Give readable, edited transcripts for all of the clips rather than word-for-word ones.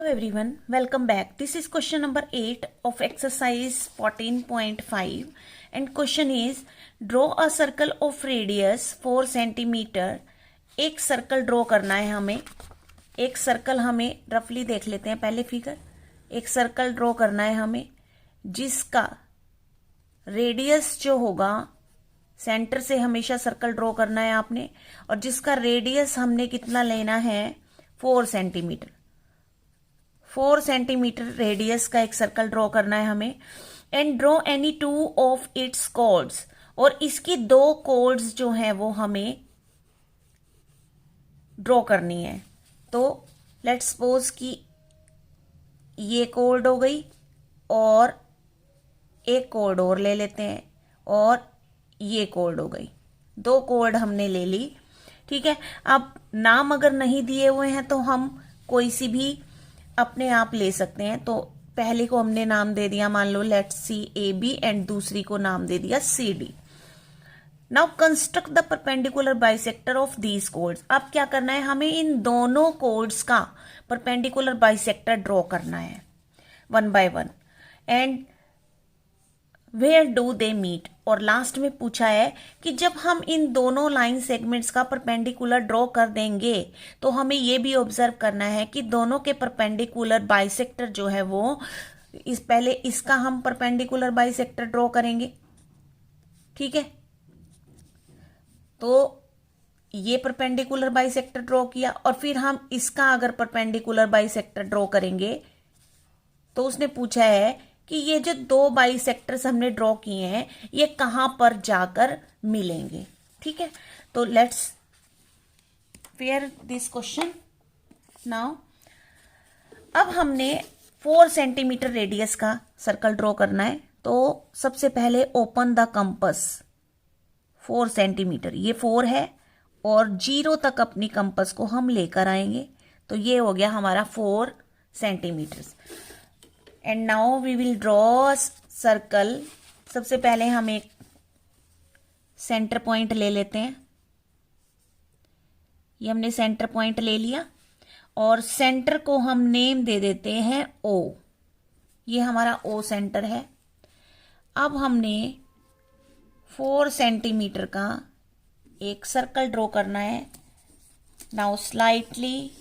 everyone, welcome back. This is question number 8 of exercise 14.5 and question is draw a circle of radius 4 centimeter. एक circle draw करना है हमें, एक circle हमें रफली देख लेते हैं पहले फिगर। एक सर्कल ड्रॉ करना है हमें जिसका रेडियस जो होगा, सेंटर से हमेशा सर्कल ड्रॉ करना है आपने, और जिसका रेडियस हमने कितना लेना है 4 सेंटीमीटर। 4 सेंटीमीटर रेडियस का एक सर्कल ड्रॉ करना है हमें। And draw any two of its chords, और इसकी दो कॉर्ड्स जो हैं वो हमें ड्रॉ करनी है। तो लेट्स सपोज कि ये कॉर्ड हो गई और एक कॉर्ड और ले लेते हैं और ये कॉर्ड हो गई। दो कॉर्ड हमने ले ली, ठीक है। अब नाम अगर नहीं दिए हुए हैं तो हम कोई सी भी अपने आप ले सकते हैं। तो पहले को हमने नाम दे दिया, मान लो let's see A B, and दूसरी को नाम दे दिया C D. Now construct the perpendicular bisector of these chords. अब क्या करना है, हमें इन दोनों कोड्स का परपेंडिकुलर बाइसेक्टर ड्रॉ करना है one by one. And where do they meet, और लास्ट में पूछा है कि जब हम इन दोनों लाइन सेगमेंट्स का परपेंडिकुलर ड्रॉ कर देंगे तो हमें ये भी ऑब्जर्व करना है कि दोनों के परपेंडिकुलर बाइसेक्टर जो है वो पहले इसका हम परपेंडिकुलर बाइसेक्टर ड्रॉ करेंगे, ठीक है। तो ये परपेंडिकुलर बाइसेक्टर ड्रॉ किया और फिर हम इसका अगर परपेंडिकुलर बाइसेक्टर ड्रॉ करेंगे तो उसने पूछा है कि ये जो दो बाइसेक्टर्स हमने ड्रॉ किए हैं ये कहां पर जाकर मिलेंगे, ठीक है। तो let's fair this question now. अब हमने 4 सेंटीमीटर रेडियस का सर्कल ड्रॉ करना है। तो सबसे पहले ओपन द कंपस 4 सेंटीमीटर, ये 4 है और 0 तक अपनी कंपस को हम लेकर आएंगे। तो ये हो गया हमारा 4 centimetre. And now we will draw circle. सबसे पहले हम एक सेंटर पॉइंट ले लेते हैं। ये हमने सेंटर पॉइंट ले लिया और सेंटर को हम नेम दे देते हैं O। ये हमारा O सेंटर है। अब हमने 4 सेंटीमीटर का एक सर्कल ड्रॉ करना है। Now slightly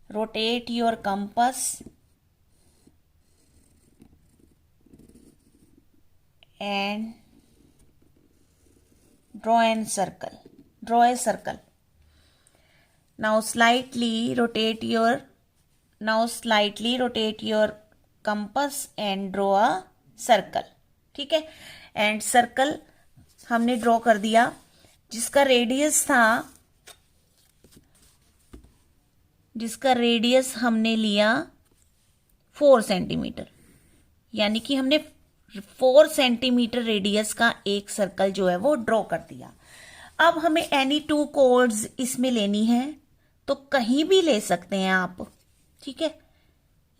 rotate your compass and draw a circle. Now slightly rotate your compass and draw a circle, ठीक है। एंड सर्कल हमने ड्रॉ कर दिया जिसका रेडियस हमने लिया 4 सेंटीमीटर, यानी कि हमने 4 सेंटीमीटर रेडियस का एक सर्कल जो है वो ड्रॉ कर दिया। अब हमें एनी टू कॉर्ड्स इसमें लेनी है, तो कहीं भी ले सकते हैं आप, ठीक है।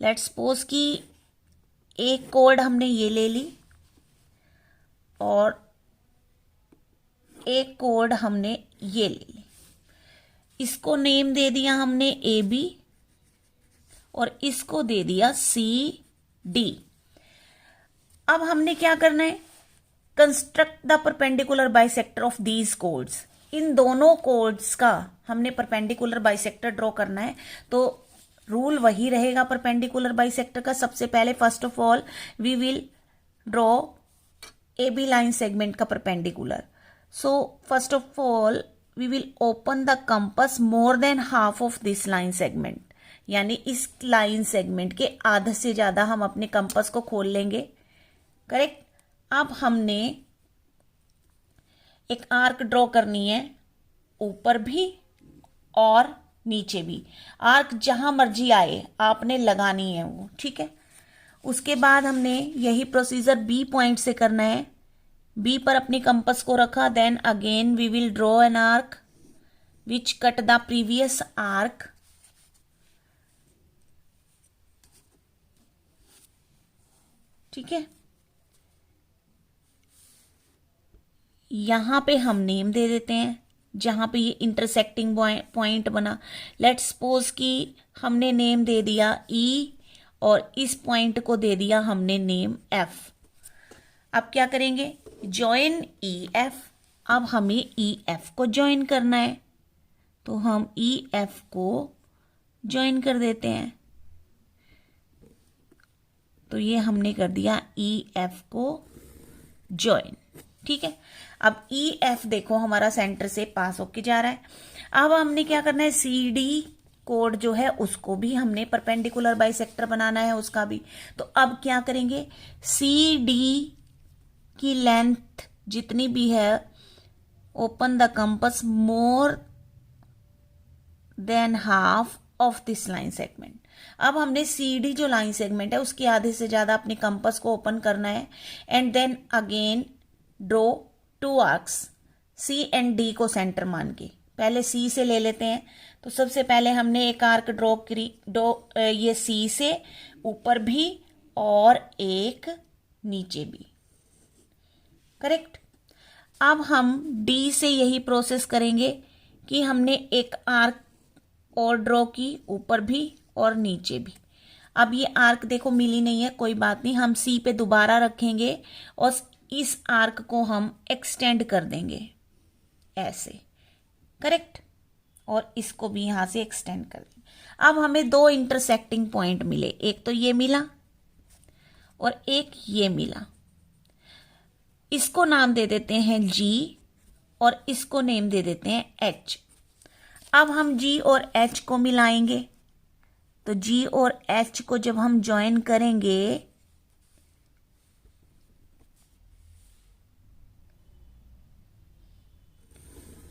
लेट्स सपोज कि एक कॉर्ड हमने ये ले ली और एक कॉर्ड हमने ये ले ली। इसको नेम दे दिया हमने ए बी और इसको दे दिया सी डी। अब हमने क्या करना है, construct the perpendicular bisector of these chords. इन दोनों कोड्स का हमने परपेंडिकुलर बाइसेक्टर ड्रॉ करना है। तो रूल वही रहेगा परपेंडिकुलर बाइसेक्टर का। सबसे पहले first of all we will draw A B line segment का perpendicular. So first of all we will open the compass more than half of this line segment, यानी इस लाइन सेगमेंट के आधे से ज्यादा हम अपने कंपस को खोल लेंगे, करेक्ट। अब हमने एक आर्क ड्रॉ करनी है, ऊपर भी और नीचे भी। आर्क जहां मर्जी आए आपने लगानी है वो, ठीक है। उसके बाद हमने यही प्रोसीजर बी पॉइंट से करना है। बी पर अपनी कंपस को रखा, then again we will draw an arc which cut the previous arc, ठीक है। यहां पे हम नेम दे देते हैं जहां पे ये इंटरसेक्टिंग पॉइंट बना। लेट्स सपोज कि हमने नेम दे दिया ई और इस पॉइंट को दे दिया हमने नेम एफ। अब क्या करेंगे, ज्वाइन ई एफ। अब हमें ई एफ को ज्वाइन करना है, तो हम ई एफ को ज्वाइन कर देते हैं। तो ये हमने कर दिया ई एफ को ज्वाइन। ठीक है, अब ई एफ देखो हमारा सेंटर से पास होके जा रहा है। अब हमने क्या करना है, सी डी कोड जो है उसको भी हमने परपेंडिकुलर बाइसेक्टर बनाना है, उसका भी। तो अब क्या करेंगे, सी डी की लेंथ जितनी भी है, open the compass more than half of this line segment. अब हमने सी डी जो लाइन सेगमेंट है उसके आधे से ज्यादा अपने कंपस को ओपन करना है। And then again draw two arcs C and D को सेंटर मान के। पहले सी से ले लेते हैं। तो सबसे पहले हमने एक आर्क ड्रॉ ये सी से ऊपर भी और एक नीचे भी, करेक्ट। अब हम डी से यही प्रोसेस करेंगे कि हमने एक आर्क और ड्रॉ की ऊपर भी और नीचे भी। अब ये आर्क देखो मिली नहीं है, कोई बात नहीं, हम सी पे दोबारा रखेंगे और इस आर्क को हम एक्सटेंड कर देंगे ऐसे, करेक्ट। और इसको भी यहां से एक्सटेंड कर देंगे। अब हमें दो इंटरसेक्टिंग पॉइंट मिले, एक तो ये मिला और एक ये मिला। इसको नाम दे देते हैं जी और इसको नेम दे देते हैं एच। अब हम जी और एच को मिलाएंगे। तो जी और एच को जब हम ज्वाइन करेंगे,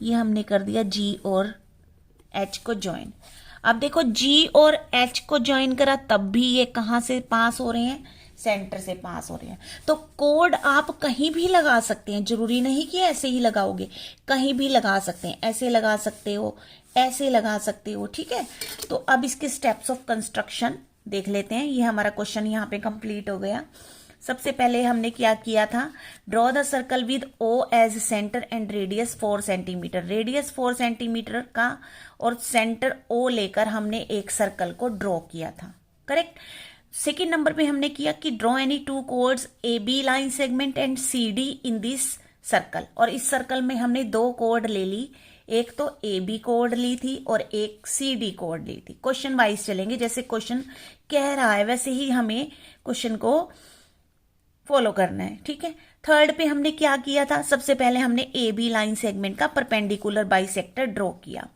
ये हमने कर दिया जी और एच को ज्वाइन। अब देखो जी और एच को ज्वाइन करा तब भी ये कहां से पास हो रहे हैं, सेंटर से पास हो रहे हैं। तो कोड आप कहीं भी लगा सकते हैं, जरूरी नहीं कि ऐसे ही लगाओगे, कहीं भी लगा सकते हैं, ऐसे लगा सकते हो, ऐसे लगा सकते हो, ठीक है। तो अब इसके स्टेप्स ऑफ कंस्ट्रक्शन देख लेते हैं। ये हमारा क्वेश्चन यहाँ पे कंप्लीट हो गया। सबसे पहले हमने क्या किया था, draw the circle with O as centre and radius 4 centimetre. Radius 4 centimetre का और सेंटर ओ लेकर हमने एक सर्कल को ड्रॉ किया था, करेक्ट। सेकेंड नंबर पे हमने किया कि draw any two chords A B line segment and C D in this circle. और इस सर्कल में हमने दो कोड ले ली, एक तो ए बी कोड ली थी और एक सी डी कोड ली थी। क्वेश्चन वाइज चलेंगे, जैसे क्वेश्चन कह रहा है वैसे ही हमें क्वेश्चन को फॉलो करना है, ठीक है। थर्ड पे हमने क्या किया था, सबसे पहले हमने ए बी लाइन सेगमेंट का परपेंडिकुलर बाइसेक्टर ड्रॉ किया,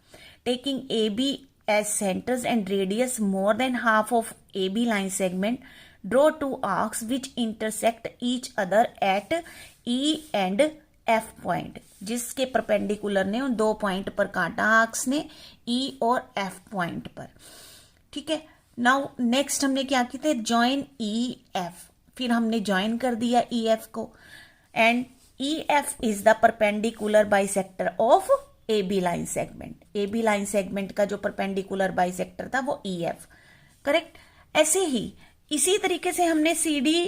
taking A B as centers and radius more than half of AB line segment. Draw two arcs which intersect each other at E and F point. जिसके perpendicular ने उन दो point पर काटा arcs ने, E और F point पर, ठीक है। नाउ नेक्स्ट हमने क्या किया था, ज्वाइन ई एफ। फिर हमने ज्वाइन कर दिया ई एफ को and E F is the perpendicular bisector of A B line segment. A B line segment का जो परपेंडिकुलर बाइसेक्टर था वो ई एफ, करेक्ट। ऐसे ही इसी तरीके से हमने सी डी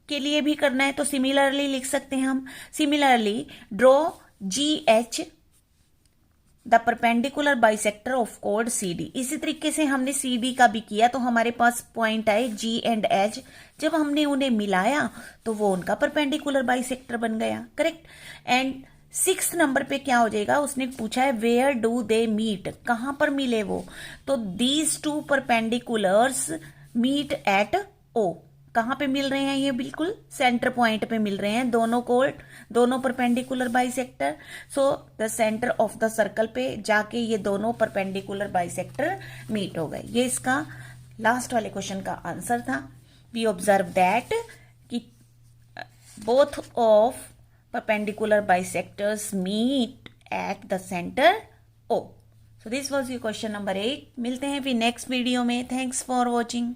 के लिए भी करना है, तो सिमिलरली लिख सकते हैं हम, similarly draw G H the perpendicular bisector of कोड सी डी। इसी तरीके से हमने सी डी का भी किया, तो हमारे पास पॉइंट आए जी एंड एच। जब हमने उन्हें मिलाया तो वो उनका परपेंडिकुलर बाइसेक्टर बन गया, करेक्ट। एंड 6th नंबर पे क्या हो जाएगा, उसने पूछा है वेयर डू दे मीट, कहां पर मिले वो। तो these two perpendiculars meet at O. कहां पे मिल रहे हैं, ये बिल्कुल सेंटर पॉइंट पे मिल रहे हैं दोनों कोड, दोनों perpendicular bisector. So the centre of the circle पे जाके ये दोनों परपेंडिकुलर बाइसेक्टर मीट हो गए। ये इसका लास्ट वाले क्वेश्चन का आंसर था। वी ऑब्जर्व दैट कि both of perpendicular bisectors meet at the center O. So this was your question number 8. मिलते हैं फिर नेक्स्ट वीडियो में। Thanks for watching.